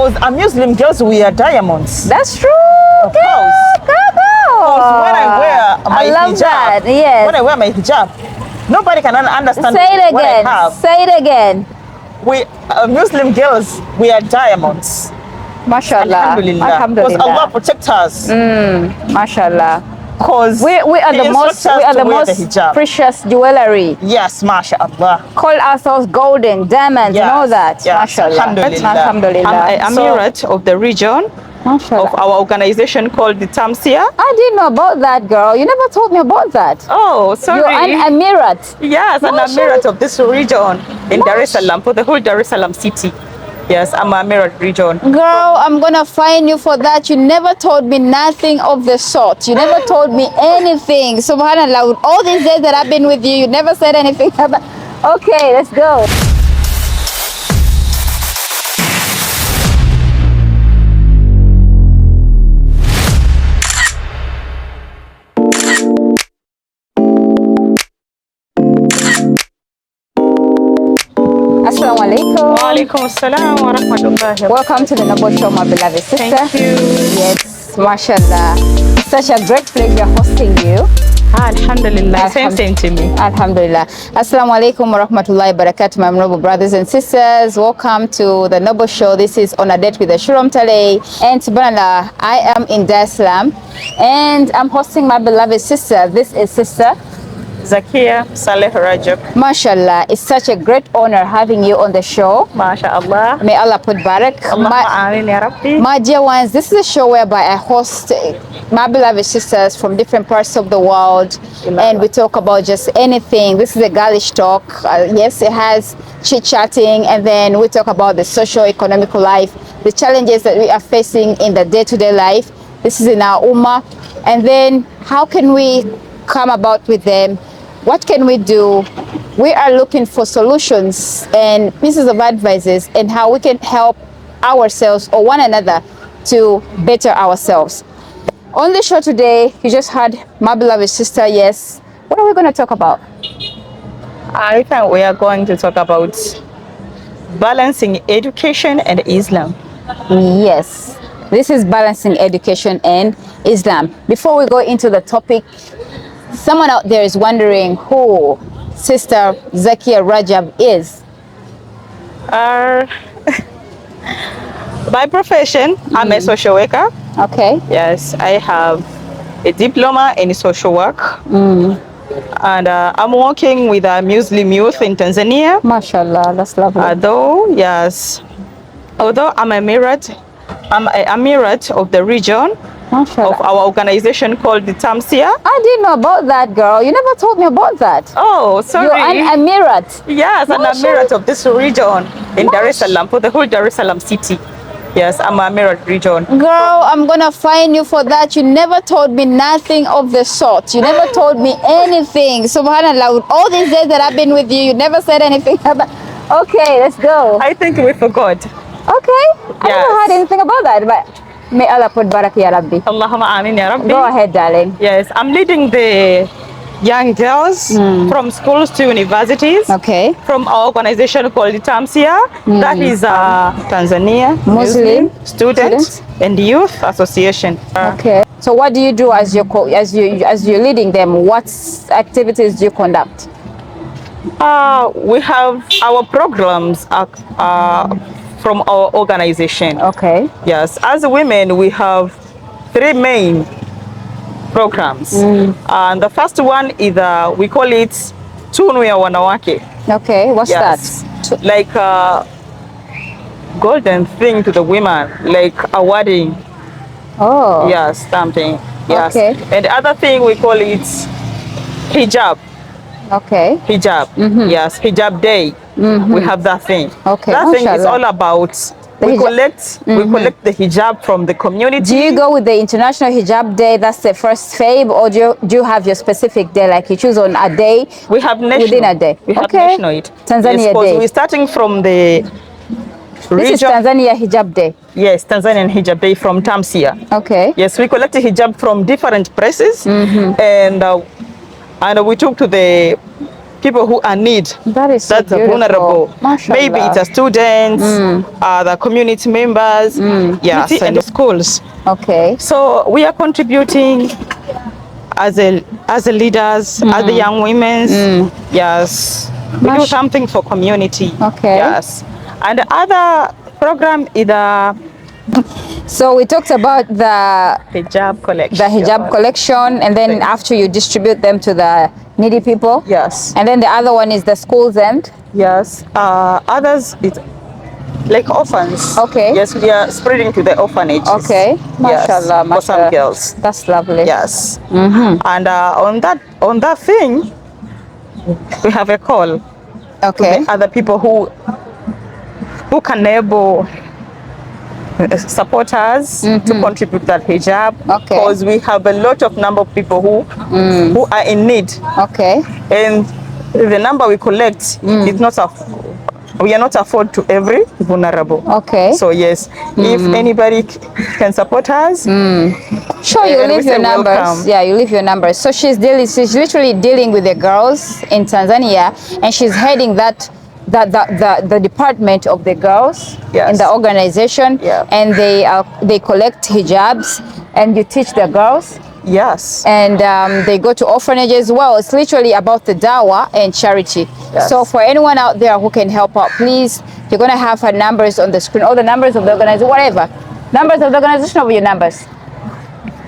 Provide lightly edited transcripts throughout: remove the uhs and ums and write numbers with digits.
Because Muslim girls wear diamonds. That's true. Of course. When I wear my hijab, that. Yes. When I wear my hijab, nobody can understand Say it what I again. have. Say it again. We Muslim girls wear diamonds. Mashallah. Alhamdulillah. Because Allah protects us. Mashallah. Because we are the most precious jewelry. Yes, mashallah. Call ourselves golden, diamonds, and all that. Yes, mashallah. Alhamdulillah. I'm Emirat of the region. Of our organization called the Tamsia. I didn't know about that, girl. You never told me about that. Oh, sorry. You're an Emirat. Yes, an Emirat of this region in Dar es Salaam, for the whole Dar es Salaam city. Yes, I'm an Emirat region. Girl, I'm gonna fine you for that. You never told me nothing of the sort. You never told me anything. Subhanallah, with all these days that I've been with you, you never said anything about. Okay, let's go. Assalamu alaikum. Wa alaikum assalam wa rahmatullahi. Welcome to the Noble Show, my beloved sister. Thank you. Yes, mashallah. Such a great pleasure hosting you. Alhamdulillah. Same to me. Alhamdulillah. Assalamu alaikum wa rahmatullahi wa barakatuh, my noble brothers and sisters. Welcome to the Noble Show. This is On a Date with Ashuurah Mutale. And subhanallah, I am in Dar es Salaam and I'm hosting my beloved sister. This is Sister Zakia Saleh Rajab. Mashallah, it's such a great honor having you on the show. MashaAllah. May Allah put barak. My dear ones, this is a show whereby I host my beloved sisters from different parts of the world, and we talk about just anything. This is a girlish talk. Yes, it has chit-chatting, and then we talk about the socio-economical life, the challenges that we are facing in the day-to-day life. This is in our ummah, and then how can we come about with them? What can we do? We are looking for solutions and pieces of advices and how we can help ourselves or one another to better ourselves. On the show today, you just heard my beloved sister. Yes. What are we going to talk about? I think we are going to talk about balancing education and Islam. Yes. This is balancing education and Islam. Before we go into the topic, someone out there is wondering who Sister Zakia Rajab is. By profession, I'm a social worker. Okay. Yes, I have a diploma in social work. And I'm working with Muslim youth in Tanzania. MashaAllah, that's lovely. Although I'm an Emirat of the region, of our organization called the Tamsia. I didn't know about that, girl. You never told me about that. Oh, sorry. You're an Emirat. Yes, an Emirat of this region in Dar es Salaam, for the whole Dar es Salaam city. Yes, I'm an Emirat region. Girl, I'm gonna fine you for that. You never told me nothing of the sort. You never told me anything. Subhanallah, with all these days that I've been with you, you never said anything about. Okay, let's go. I think we forgot. Okay. I never heard anything about that, but may Allah put barak ya Rabbi. Allahumma ameen ya Rabbi. Go ahead, darling. Yes, I'm leading the young girls from schools to universities. Okay. From our organization called the Tamsia. That is Tanzania Muslim Students and Youth Association. Okay. So what do you do as you're leading them? What activities do you conduct? We have our programs from our organization. Okay. Yes, as women, we have 3 main programs. And the first one is, we call it Tunu ya Wanawake. Okay, what's that? Like golden thing to the women, like awarding. Oh. Yes, stamping. Yes. Okay. And the other thing we call it hijab. Okay. Hijab. Yes, hijab day. We have that thing. Okay. That thing is all about we collect the hijab from the community. Do you go with the International Hijab Day? That's the first Feb, or do you have your specific day? Like you choose on a day? We have national. Within a day. We have national it. Tanzania Day. We're starting from the region. This is Tanzania Hijab Day. Yes, Tanzanian Hijab Day from Tamsia. Okay. Yes, we collected hijab from different places, and we took to the people who are in need. That is so That's the beautiful. vulnerable. Mashallah. Maybe it's a students, the community members, yes, and the schools. Okay. So we are contributing as a leaders, as the young women. Yes, we do something for community. Okay. Yes, and the other program is the So we talked about the hijab collection. And then after you distribute them to the needy people. Yes. And then the other one is the schools end. Yes. Others it's like orphans. Okay. Yes, we are spreading to the orphanages. Okay. Mashallah, yes, for some girls. That's lovely. Yes. And on that thing, we have a call. Okay. To the other people who can able support us to contribute that hijab. Okay. Because we have a lot of number of people who are in need. Okay. And the number we collect is not we are not afford to every vulnerable. Okay. So yes, if anybody can support us, sure, you leave your numbers. Welcome. Yeah, you leave your numbers. So she's literally dealing with the girls in Tanzania, and she's heading the department of the girls in the organization. Yeah. And they collect hijabs, and you teach the girls. Yes. And they go to orphanages. Well, it's literally about the dawah and charity. Yes. So for anyone out there who can help out, please, you're going to have her numbers on the screen, all the numbers of the organization, whatever. Numbers of the organization or your numbers?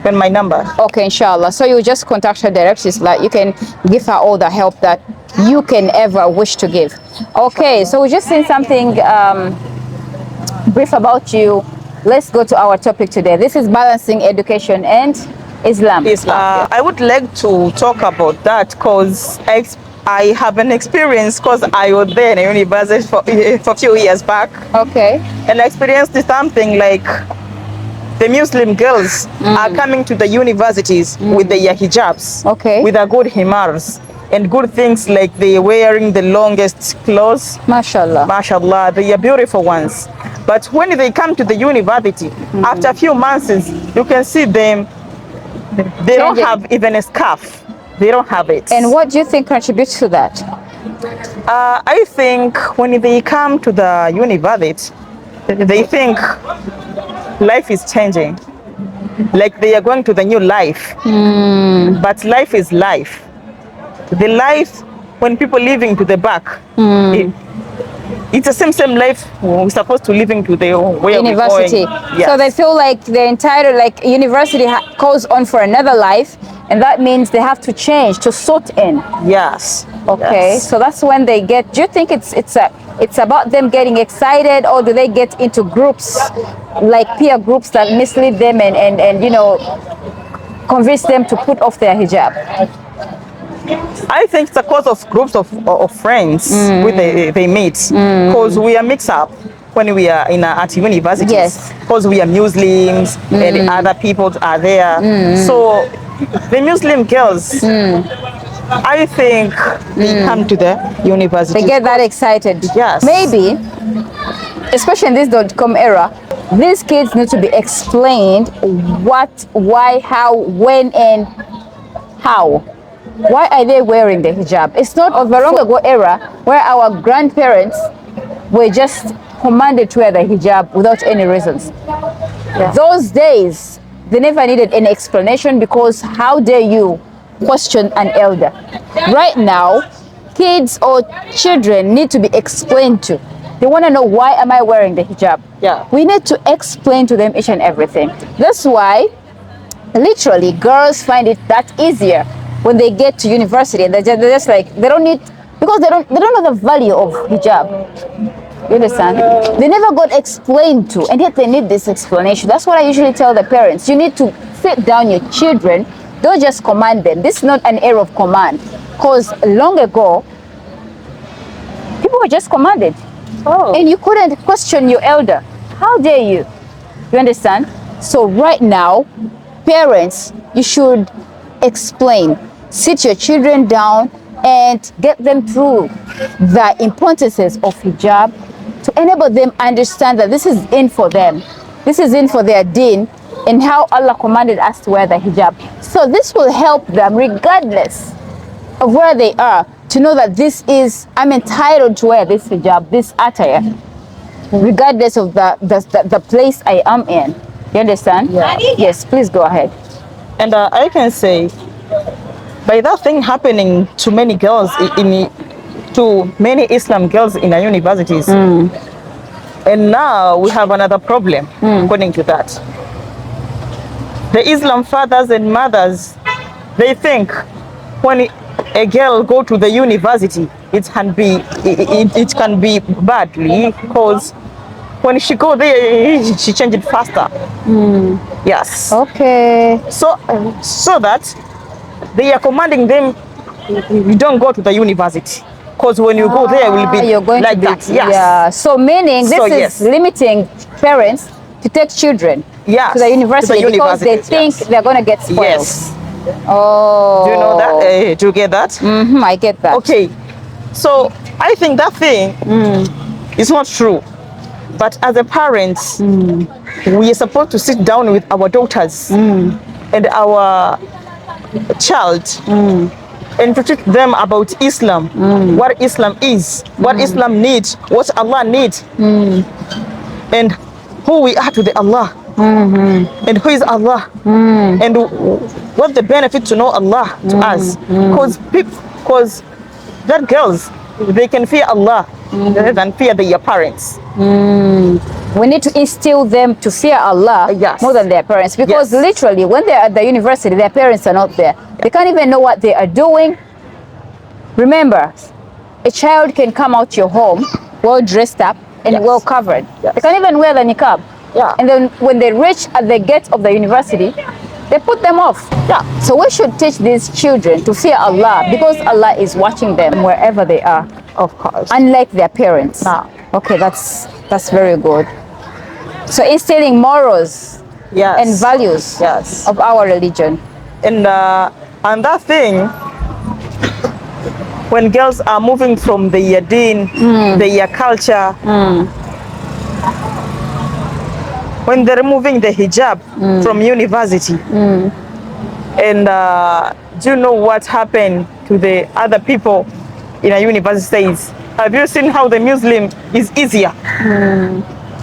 And my number. Okay, inshallah. So you just contact her directly so that you can give her all the help that you can ever wish to give. Okay, so we just seen something brief about you. Let's go to our topic today. This is balancing education and Islam. I would like to talk about that because I have an experience because I was there in university for a few years back. Okay. And I experienced something like the Muslim girls are coming to the universities with their hijabs, okay, with their good himars and good things like they are wearing the longest clothes. Mashallah. Mashallah, they are beautiful ones. But when they come to the university, after a few months, you can see them, they don't have even a scarf. They don't have it. And what do you think contributes to that? I think when they come to the university, they think life is changing. Like they are going to the new life. But life is life. The life, when people living to the back, it's the same life we're supposed to living to the way university. Yes. So they feel like the entire university goes on for another life, and that means they have to change to sort in. Yes. Okay. Yes. So that's when they get. Do you think it's about them getting excited, or do they get into groups like peer groups that mislead them and convince them to put off their hijab? I think it's a cause of groups of friends where they meet, because we are mixed up when we are at universities. Yes. Because we are Muslims and other people are there. So the Muslim girls, I think they come to the university. They get that excited. Yes. Maybe, especially in this .com era, these kids need to be explained what, why, how, when, and how. Why are they wearing the hijab? It's not of a long ago era where our grandparents were just commanded to wear the hijab without any reasons. Yeah. Those days, they never needed any explanation, because how dare you question an elder? Right now, kids or children need to be explained to. They want to know, why am I wearing the hijab? Yeah. We need to explain to them each and everything. That's why, literally, girls find it that easier when they get to university, and they're just like, they don't need, because they don't know the value of hijab. You understand? They never got explained to, and yet they need this explanation. That's what I usually tell the parents. You need to sit down your children. Don't just command them. This is not an era of command, because long ago, people were just commanded. And you couldn't question your elder. How dare you? You understand? So right now, parents, you should explain. Sit your children down and get them through the importances of hijab to enable them understand that this is in for them. This is in for their deen and how Allah commanded us to wear the hijab. So this will help them regardless of where they are. to know that I'm entitled to wear this hijab, this attire, regardless of the place I am in. You understand? Yeah. Yes, please go ahead. And I can say, by that thing happening to many girls to many Islam girls in our universities, and now we have another problem according to that. The Islam fathers and mothers, they think when a girl go to the university, it can be badly, because when she go there, she change it faster. Yes. Okay. So that they are commanding them, you don't go to the university, because when you go there, it will be you're going like to be, that. Yes. Yeah. So meaning this So, is yes. limiting parents to take children Yes, to the university, because they universities, think yes. they're going to get spoiled. Yes. Oh. Do you know that? Do you get that? I get that. Okay. So I think that thing is not true. But as a parent, we are supposed to sit down with our daughters and our child and to teach them about Islam, what Islam is, what Islam needs, what Allah needs, and who we are to the Allah, and who is Allah, and what the benefit to know Allah to us. Because that girls, they can fear Allah rather than fear their parents. We need to instill them to fear Allah Yes. more than their parents, because Yes. literally when they're at the university, their parents are not there. They can't even know what they are doing. Remember, a child can come out your home well dressed up and Yes. well covered. Yes. They can't even wear the niqab. Yeah. And then when they reach at the gate of the university, they put them off. Yeah. So we should teach these children to fear Allah, because Allah is watching them wherever they are, Of course. unlike their parents. Nah. Okay, that's very good. So instilling morals Yes. and values Yes. of our religion. And that thing, when girls are moving from their deen, their culture, when they're removing the hijab from university, and do you know what happened to the other people in a university says? Have you seen how the Muslim is easier?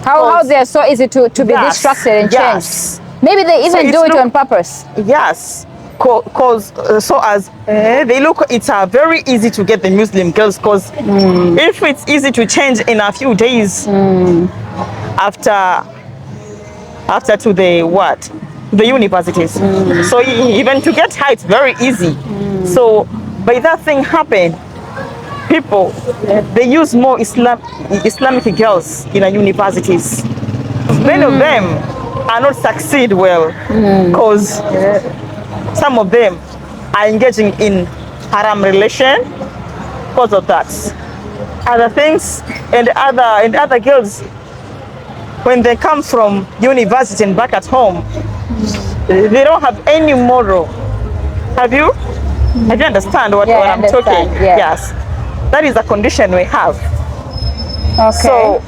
How they're so easy to be Yes, distracted and yes. change. Maybe they even it's do it look- on purpose. Yes, because they look, it's very easy to get the Muslim girls, because if it's easy to change in a few days after to the the universities, so even to get high, it's very easy. So by that thing happen, people they use more Islamic girls in our universities. Many of them are not succeed well, because some of them are engaging in haram relation because of that. Other things and other girls, when they come from university and back at home, they don't have any moral. Have you understand what Yeah, I I'm understand, talking? yeah. Yes, that is a condition we have. Okay. So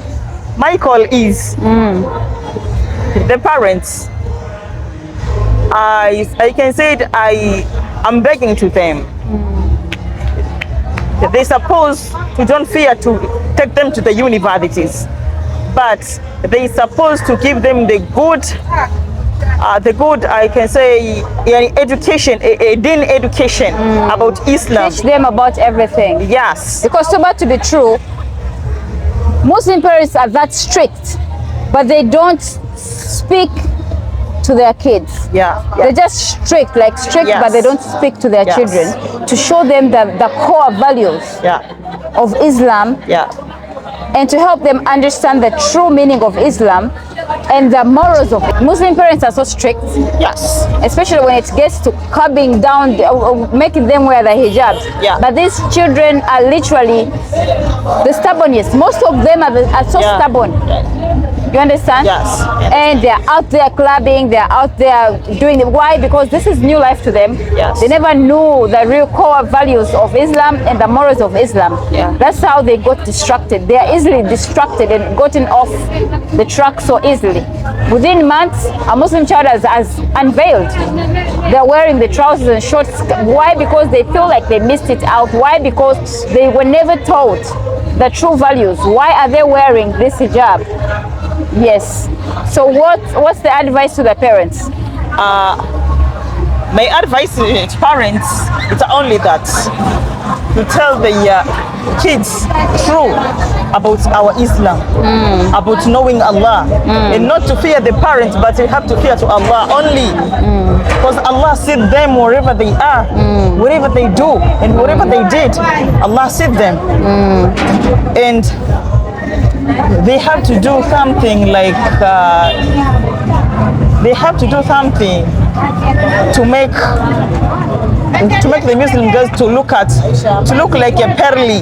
my call is the parents. I can say it, I'm begging to them. They supposed to don't fear to take them to the universities, but they supposed to give them the good I can say education, a deen education about Islam. Teach them about everything. Yes. Because so bad to be true, Muslim parents are that strict, but they don't speak to their kids. Yeah. They're just strict, Yes. but they don't speak to their Yes. children to show them the core values Yeah. of Islam, Yeah. and to help them understand the true meaning of Islam and the morals of it. Muslim parents are so strict, Yes. especially when it gets to curbing down, making them wear the hijabs. Yeah. But these children are literally the stubbornest. Most of them are so Yeah. stubborn. You understand? Yes. And they're out there clubbing, they're out there doing it. Why? Because this is new life to them. Yes. They never knew the real core values of Islam and the morals of Islam. Yeah. That's how they got distracted. They are easily distracted and gotten off the track so easily. Within months, a Muslim child has unveiled. They're wearing the trousers and shorts. Why? Because they feel like they missed it out. Why? Because they were never taught the true values. Why are they wearing this hijab? Yes. So what's the advice to the parents? My advice to parents is only that to tell the kids true about our Islam, about knowing Allah, and not to fear the parents, but you have to fear to Allah only, because Allah sees them wherever they are, whatever they do, and whatever they did, Allah sees them, and they have to do something like they have to do something to make the Muslim girls to look like a pearly,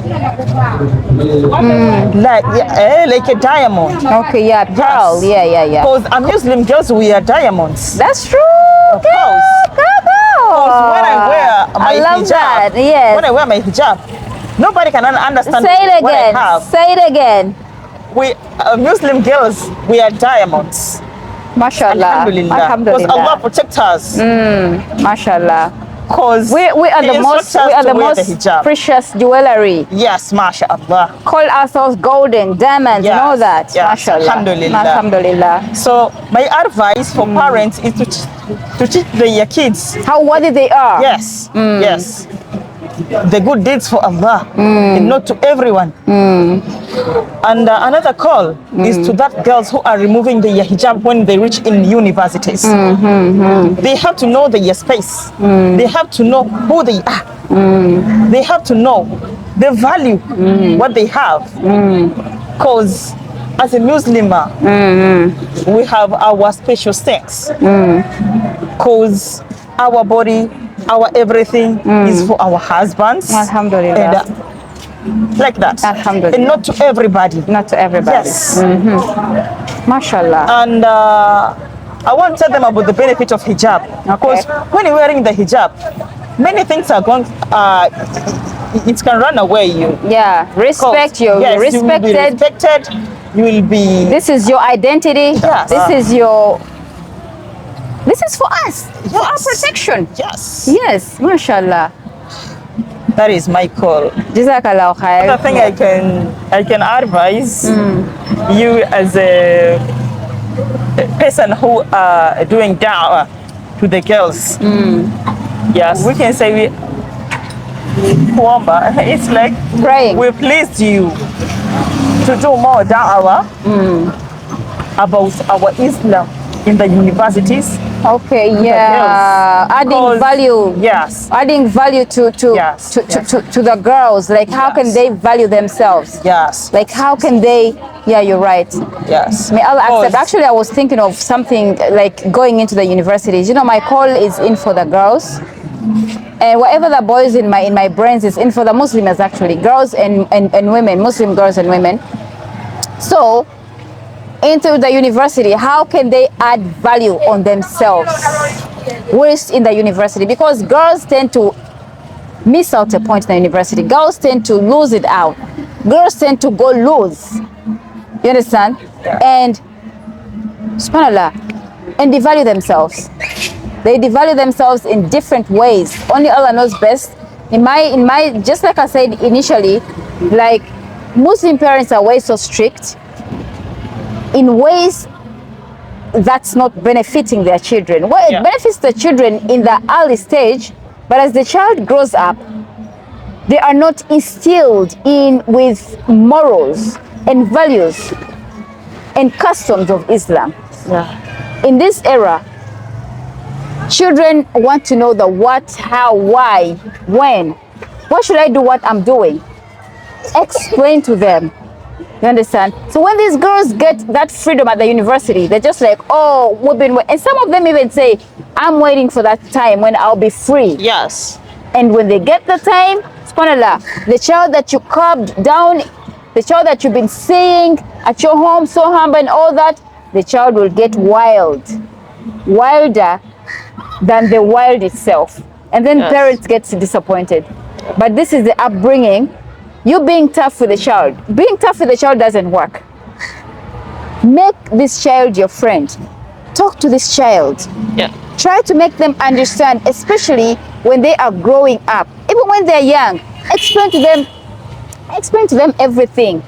like a diamond. Okay, yeah, pearl. Yeah. Because a Muslim girls wear diamonds. That's true. Of course. When I wear my love hijab, that. Yes. when I wear my hijab, nobody can understand Say it what I again. have. Say it again. We Muslim girls wear diamonds. Mashallah. Alhamdulillah. Because Allah protects us. Mashallah. Because We are the most precious jewelry. Yes, mashallah. Call ourselves golden, diamonds, Yes, and all that. yes, Mashallah. alhamdulillah. Alhamdulillah. So my advice for parents is to teach their kids. How worthy they are. Yes, yes. The good deeds for Allah, and not to everyone. And another call is to that girls who are removing the hijab when they reach in universities. They have to know their space. They have to know who they are. They have to know the value what they have. Because as a Muslim, we have our special things. Because our body, our everything is for our husbands. Alhamdulillah. And, like that. Alhamdulillah. And not to everybody. Not to everybody. Yes. Mashallah. And I want to tell them about the benefit of hijab. Because when you're wearing the hijab, many things are going, it can run away you. Yeah, respect you. Yes, You're respected. You will be respected. You will be. This is your identity. Yes. This is for us, for our protection. Yes. Yes, mashallah. That is my call. Jazakallah khair. Another thing I can advise you as a person who are doing da'wah to the girls. Yes, we can say it's like Praying. we pleased you to do more da'wah about our Islam in the universities. Okay, yeah. Adding value. Yes. Adding value to the girls. Like how can they value themselves? Yes. Like how can they? Yeah, you're right. Yes. May Allah accept. Actually, I was thinking of something like going into the universities. You know, my call is in for the girls, and whatever the boys in my brains is in for the Muslims. Actually, girls and women, Muslim girls and women. So, into the university, how can they add value on themselves whilst in the university? Because girls tend to miss out a point in the university. Girls tend to lose it out. Girls tend to go lose. You understand? And subhanallah, and devalue themselves. They devalue themselves in different ways. Only Allah knows best. In my just like I said initially, like Muslim parents are way so strict in ways that's not benefiting their children. Well, it benefits the children in the early stage, but as the child grows up, they are not instilled in with morals and values and customs of Islam. In this era, children want to know the what, how, why, when. Why should I do what I'm doing? Explain to them. You understand? So when these girls get that freedom at the university, they're just like, oh, we've been waiting. And some of them even say, I'm waiting for that time when I'll be free. Yes. And when they get the time, subhanAllah, the child that you carved down the child that you've been seeing at your home, so humble and all that, the child will get wilder than the wild itself. And then parents get disappointed. But this is the upbringing. You being tough with the child. Being tough with the child doesn't work. Make this child your friend. Talk to this child. Yeah. Try to make them understand, especially when they are growing up. Even when they're young, explain to them everything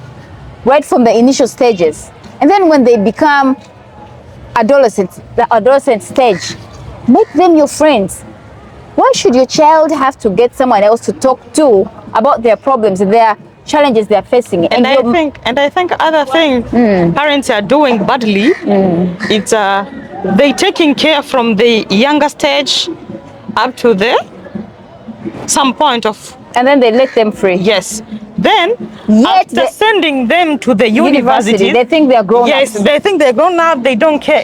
right from the initial stages. And then when they become adolescents, the adolescent stage, make them your friends. Why should your child have to get someone else to talk to about their problems and their challenges they're facing? And I think other thing parents are doing badly, it's they taking care from the younger stage up to some point of, and then they let them free. yes. Then Yet after sending them to the university, they think they're grown yes, up. they think they're grown up. They don't care.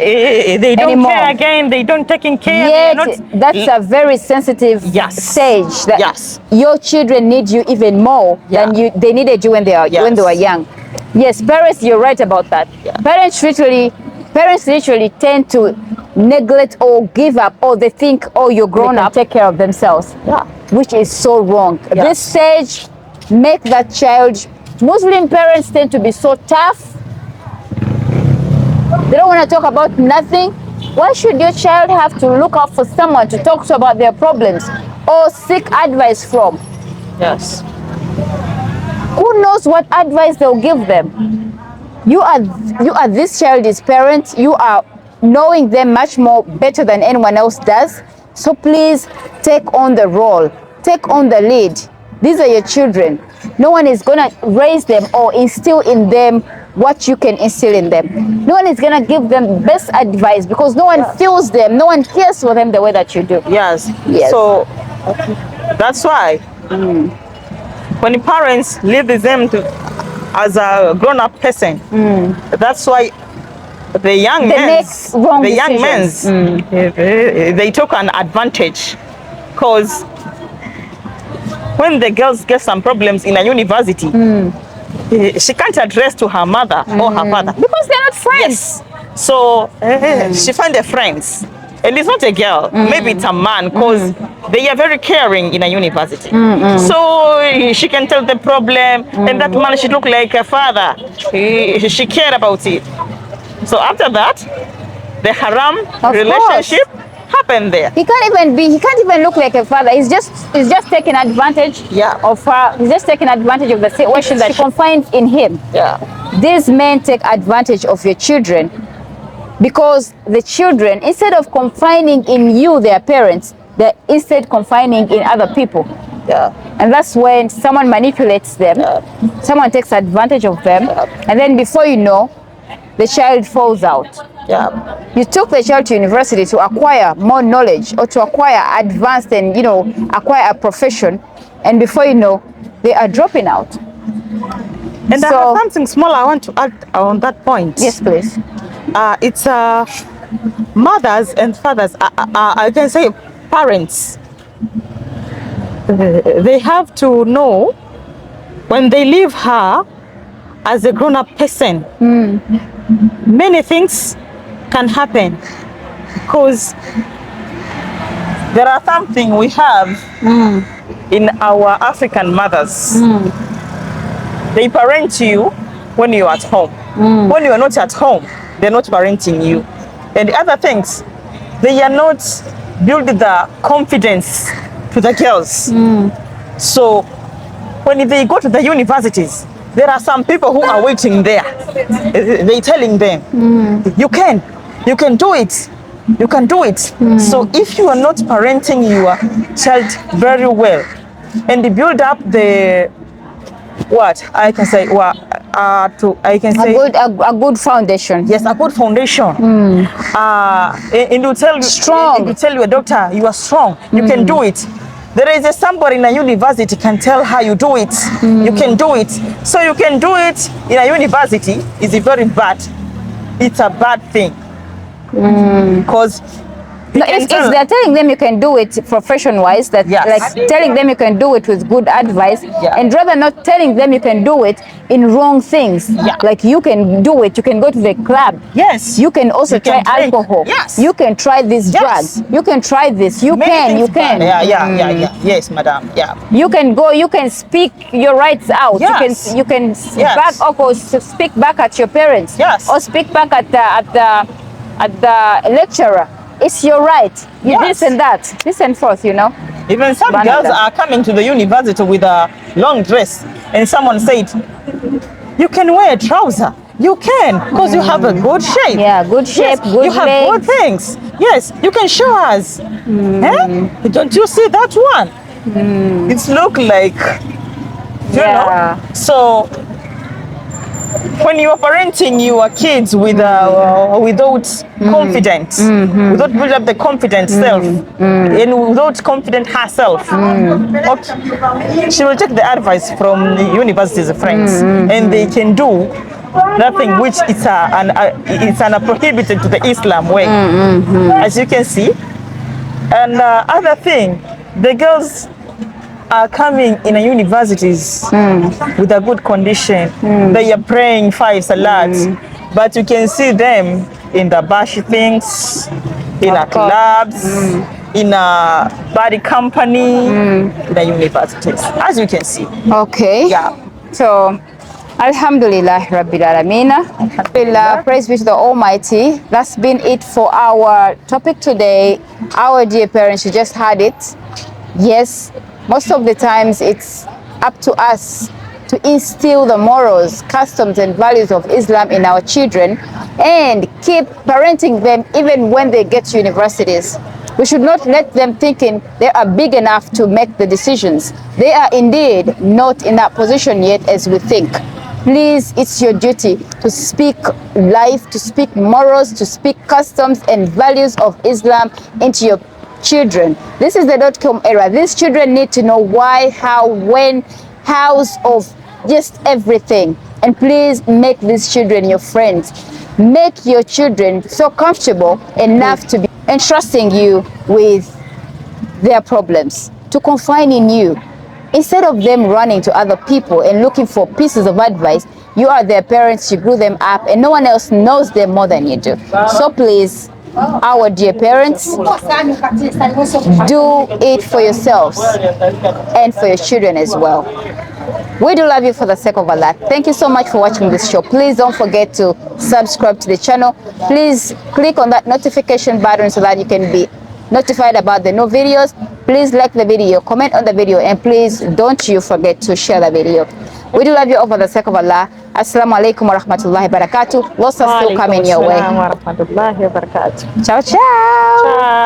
They don't Anymore. care again. They don't taking care. Yet that's a very sensitive stage. That your children need you even more than they needed you when they were young. Yes, parents, you're right about that. Parents literally tend to neglect or give up, or they think, oh, you're grown up, take care of themselves. Which is so wrong. This stage, make that child. Muslim parents tend to be so tough. They don't want to talk about nothing. Why should your child have to look out for someone to talk to about their problems or seek advice from? Yes. Who knows what advice they'll give them? You are this child's parent. You are knowing them much more better than anyone else does. So please take on the role, take on the lead. These are your children. No one is gonna raise them or instill in them what you can instill in them. No one is gonna give them best advice because no one feels them, no one cares for them the way that you do. Yes. So that's why when the parents leave them as a grown-up person, that's why the young men they took an advantage, because when the girls get some problems in a university, she can't address to her mother or her father because they're not friends. Yes. So she find their friends, and it's not a girl, maybe it's a man, because they are very caring in a university. So she can tell the problem, and that man should look like a father. She cared about it. So after that, the haram relationship happened there. He can't even look like a father. He's just taking advantage of her. He's just taking advantage of the situation that she confined in him. These men take advantage of your children because the children, instead of confining in you, their parents, they're instead confining in other people. And that's when someone manipulates them, someone takes advantage of them, and then before you know, the child falls out. You took the child to university to acquire more knowledge or to acquire advanced and acquire a profession, and before you know, they are dropping out. And I have something small I want to add on that point. Yes, please. It's mothers and fathers, I can say parents. They have to know when they leave her as a grown-up person, many things can happen, because there are something we have in our African mothers. They parent you when you're at home. When you are not at home, they're not parenting you. And the other things, they are not building the confidence to the girls. So when they go to the universities, there are some people who are waiting there. They're telling them, you can do it. You can do it. So if you are not parenting your child very well and build up the I can say a good foundation. Yes, a good foundation. And you tell strong. And you tell your doctor you are strong. You can do it. There is somebody in a university can tell her you do it. You can do it. So you can do it in a university is very bad. It's a bad thing. Because No, if they're telling them you can do it profession-wise, that like telling them you can do it with good advice, and rather not telling them you can do it in wrong things. Like you can do it, you can go to the club. Yes. You can also try alcohol. Yes. You can try this drug. You can try this. You can. Yes, madam. Yeah. You can go, you can speak your rights out. Yes. You can back up or speak back at your parents. Yes. Or speak back at the lecturer. It's your right. This and that. This and forth, you know. Even some girls are coming to the university with a long dress, and someone said, you can wear a trouser. You can, because you have a good shape. Yeah, good shape, good you have legs. good things. Yes, you can show us. Eh? Don't you see that one? It's look like, you know. So when you are parenting your kids without confidence, without building up the confident self, and without confident herself, okay, she will take the advice from the university's friends, and they can do nothing which it's prohibited to the Islam way, as you can see. And other thing, the girls are coming in a universities with a good condition. They are praying 5 salats, but you can see them in the bashy things, in a clubs, in a bad company, in the universities, as you can see. Okay. Yeah. So, Alhamdulillah Rabbil Alameen. Alhamdulillah. Praise be to the Almighty. That's been it for our topic today. Our dear parents, you just had it. Yes, most of the times it's up to us to instill the morals, customs, and values of Islam in our children and keep parenting them even when they get to universities. We should not let them thinking they are big enough to make the decisions. They are indeed not in that position yet as we think. Please, it's your duty to speak life, to speak morals, to speak customs and values of Islam into your children. This is the .com era. These children need to know why, how, when, hows of just everything. And please make these children your friends. Make your children so comfortable enough to be entrusting you with their problems, to confide in you. Instead of them running to other people and looking for pieces of advice, you are their parents, you grew them up, and no one else knows them more than you do. So please, our dear parents, do it for yourselves and for your children as well. We do love you for the sake of Allah. Thank you so much for watching this show. Please don't forget to subscribe to the channel. Please click on that notification button so that you can be notified about the new videos. Please like the video, comment on the video, and please don't you forget to share the video. We do love you all for the sake of Allah. Assalamu alaikum wa rahmatullahi wa barakatuh. Lots are still coming your way. Wa rahmatullahi wa barakatuh. Ciao, ciao.